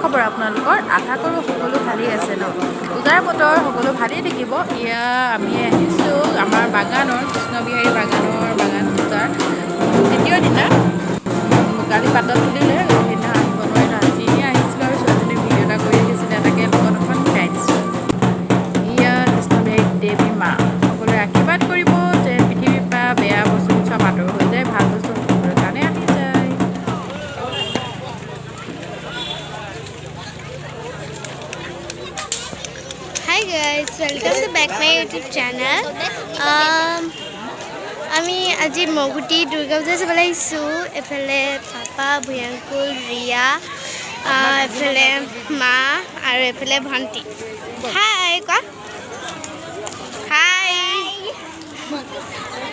খবৰ আপোনালোকৰ? আশা কৰোঁ সকলো ভালেই আছে ন। পূজাৰ বতৰ সকলো ভালেই থাকিব। এয়া আমি আহিছোঁ আমাৰ বাগানৰ কৃষ্ণবিহাৰী বাগান পূজাৰ দ্বিতীয় দিনা। কালি পাতত তুলিলে, সেইদিনা আহিব নোৱাৰিলোঁ। আজিয়ে আহিছিলোঁ আৰু ছোৱালীজনীয়ে ভিডিঅ' এটা কৰি দিছিলে, তাকে লগত অকণমান মিলাই দিছোঁ। এয়া কৃষ্ণবিহাৰী দেৱী মা, সকলোৱে আশীৰ্বাদ কৰিব যে পৃথিৱীৰ পৰা বেয়া বস্তু চব আঁতৰ হৈ যায়, ভাল বস্তু সকলোৰে কাৰণে আহি যায়। Hi guys, welcome to back my YouTube channel. আমি আজি মগুটি দুৰ্গা পূজা চাবলৈ আহিছোঁ। এফালে পাপা, ভূয়াংকুল, ৰিয়া, এফালে মা আৰু এফালে ভণ্টি। হাই কোৱা। हाय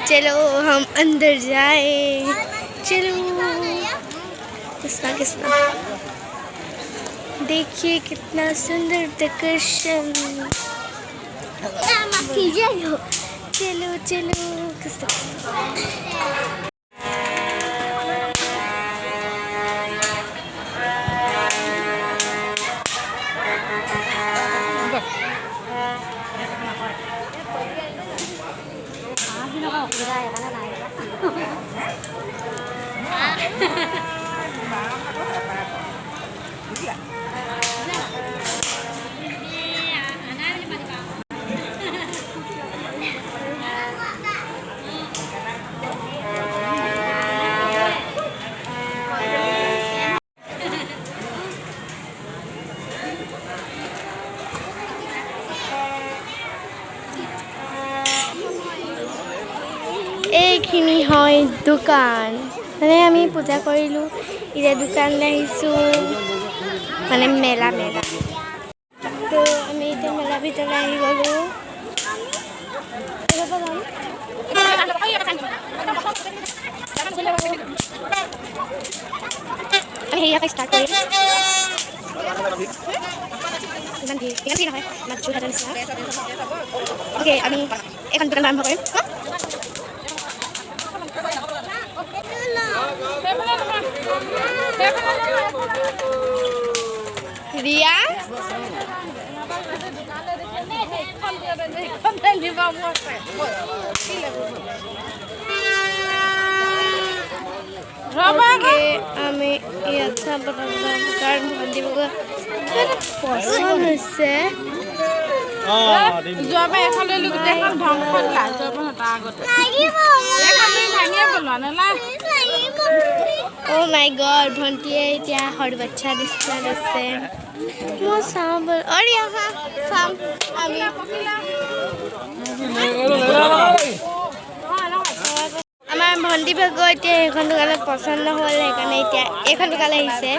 चलो हम अंदर जाए चलो कृष्णा कृष्णा देखिए कितना सुंदर डेकोरेशन चलो चलो कृष्णा এইখিনি হয় দোকান মানে আমি পূজা কৰিলোঁ এতিয়া দোকানলৈ আহিছোঁ মানে মেলা তো আমি এতিয়া মেলা ভিতৰলৈ আহি গ'লোঁ আমি হেৰিয়াকৈ ষ্টাৰ্ট কৰিম ইমান ভিৰ নহয় আমাৰ যোৰহাটৰ নিচিনা অ'কে আমি এখন দোকান আৰম্ভ কৰিম ৰিয়া আমি ইয়াত কাৰণ ভণ্টি পচন্দ হৈছে যোৱাবাৰ এখন লৈ গোটেইখন ধ্বংস Oh my god, ভণ্টিয়ে এতিয়া সৰু বাচ্চা নিচিনা আছে মই চাওঁ বল আৰু ইয়াহা চাম আমি আমাৰ ভণ্টি ভাগৰ এতিয়া এইখন দোকানত পচন্দ নহ'ল সেইকাৰণে এতিয়া এইখন দোকানলৈ আহিছে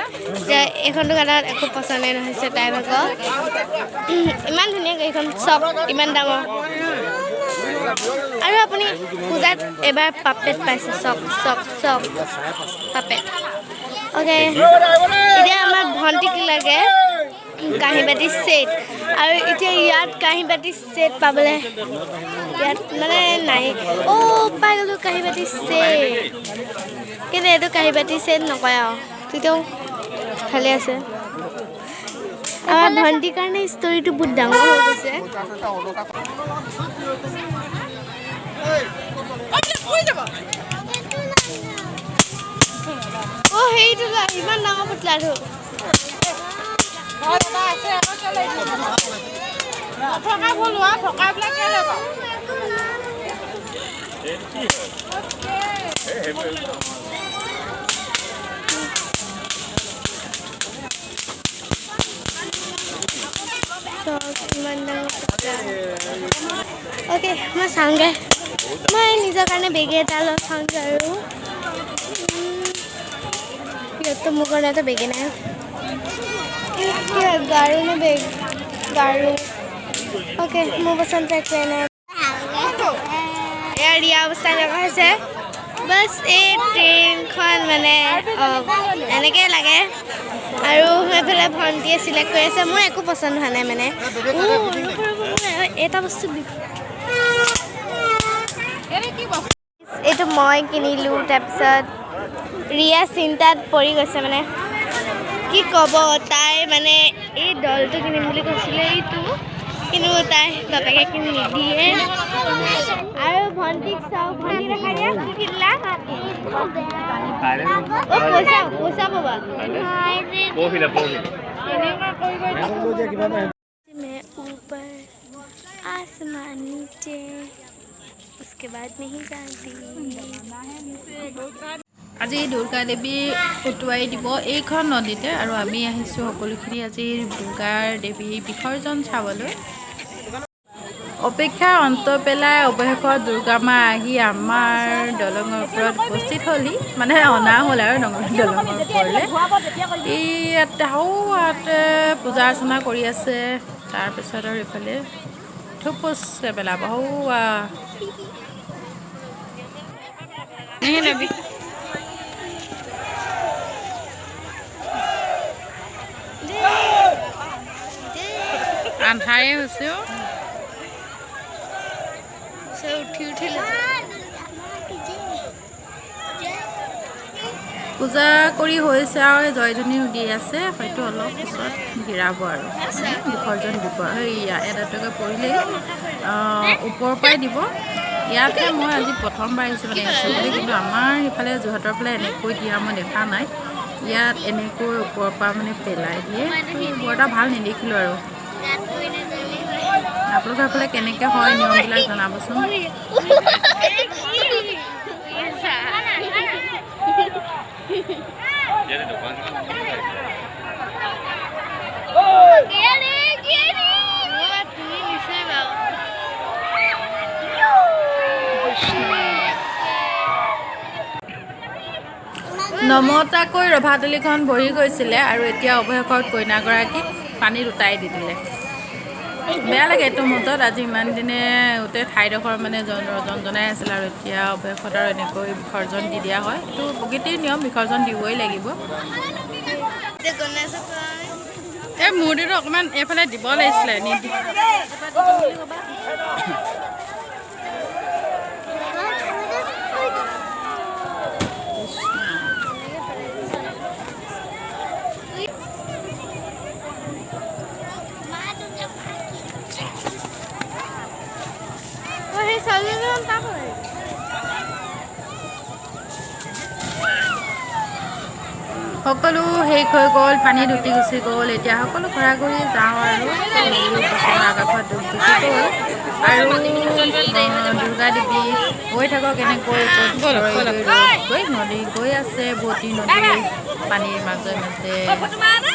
যে এইখন দোকানত একো পচন্দে নহৈছে তাইৰ ভাগৰ ইমান ধুনীয়াকৈ এইখন চব ইমান ডাঙৰ আৰু আপুনি পূজাত এবাৰ পাপেট পাইছে চক চক চক পাপেট অ'কে এতিয়া আমাৰ ভণ্টিক লাগে কাঁহী বাতি ছেট আৰু এতিয়া ইয়াত কাঁহী বাতি ছেট পাবলৈ ইয়াত মানে নাই অ' পাই গ'লোঁ কাঁহী বাতি ছেট কিন্তু এইটো কাঁহী বাতি ছেট নকয় আৰু তেতিয়াও ভালে আছে আমাৰ ভণ্টিৰ কাৰণে ষ্টৰিটো বহুত ডাঙৰ হৈ গৈছে অ' সেইটো ইমান ডাঙৰ পুতলাটো অ'কে মই চাওঁগৈ মই নিজৰ কাৰণে বেগে এটা অলপ চাওঁগৈ আৰু সিহঁতটো মোৰ কাৰণেতো বেগে নাই গাৰু নে বেগ গাৰু অ'কে মোৰ পচন্দ একোৱে নাই ইয়াৰ ৰিয়া অৱস্থা এনেকুৱা হৈছে বাছ এই ট্ৰেইনখন মানে এনেকৈ লাগে আৰু সেইফালে ভণ্টিয়ে চিলেক্ট কৰি আছে মোৰ একো পচন্দ হোৱা নাই মানে এটা বস্তু এইটো মই কিনিলোঁ তাৰপিছত ৰিয়া চিন্তাত পৰি গৈছে মানে কি ক'ব তাই মানে এই দলটো কিনিম বুলি কৈছিলে এইটো কিন্তু তাই বাপেকে কিনি নিদিয়ে আৰু ভণ্টিক চাওঁ ভণ্টি দেখাই দিয়া কি কিনিলা পইচা পইচা পাবা मैं ऊपर आसमान नीचे उसके बाद नहीं जानती আজি দুৰ্গা দেৱী উটুৱাই দিব এইখন নদীতে আৰু আমি আহিছোঁ সকলোখিনি আজি দুৰ্গাৰ দেৱী বিসৰ্জন চাবলৈ অপেক্ষাৰ অন্ত পেলাই অৱশেষত দুৰ্গা মা আহি আমাৰ দলঙৰ ওপৰত উপস্থিত হ'লি মানে অনা হ'ল আৰু দলঙৰ ওপৰলৈ ইয়াতে পূজা অৰ্চনা কৰি আছে তাৰপিছত আৰু এইফালে থুপুচকৈ পেলাব আন্ধাৰে হৈছে उठी उठी পূজা কৰি হৈছে আৰু জয়ধ্বনি দি আছে হয়তো অলপ পিছত গিৰাব আৰু বিসৰ্জন দিব সেয়া এটাকৈ পৰিলেই ওপৰৰ পৰাই দিব ইয়াতহে মই আজি প্ৰথমবাৰ আহিছোঁ মানে একচুৱেলি কিন্তু আমাৰ সিফালে যোৰহাটৰ ফালে এনেকৈ দিয়া মই দেখা নাই ইয়াত এনেকৈ ওপৰৰ পৰা মানে পেলাই দিয়ে বৰ এটা ভাল নেদেখিলোঁ আৰু আপোনালোকৰ ফালে কেনেকৈ হয় নিয়মবিলাক জনাবচোন নমতাকৈ ৰভাতলিখন ভৰি গৈছিলে আৰু এতিয়া অৱশেষত কইনাগৰাকীক পানীত উটাই দি দিলে বেয়া লাগে এইটো মুহূৰ্তত আজি ইমান দিনে গোটেই ঠাইডোখৰ মানে জনজনাই আছিল আৰু এতিয়া অৱশেষত আৰু এনেকৈ বিসৰ্জন দি দিয়া হয় এইটো প্ৰকৃতিৰ নিয়ম বিসৰ্জন দিবই লাগিব এই মূৰ্তিটো অকণমান এইফালে দিব লাগিছিলে সকলো শেষ হৈ গ'ল পানীত উটি গুচি গ'ল এতিয়া সকলো ঘৰা ঘূৰি যাওঁ আৰু আকাশত ডুব গুচি গ'ল আৰু দুৰ্গা দেৱী গৈ থাকক এনেকৈ গৈ নদী গৈ আছে বোৱতী নদী পানীৰ মাজে মাজে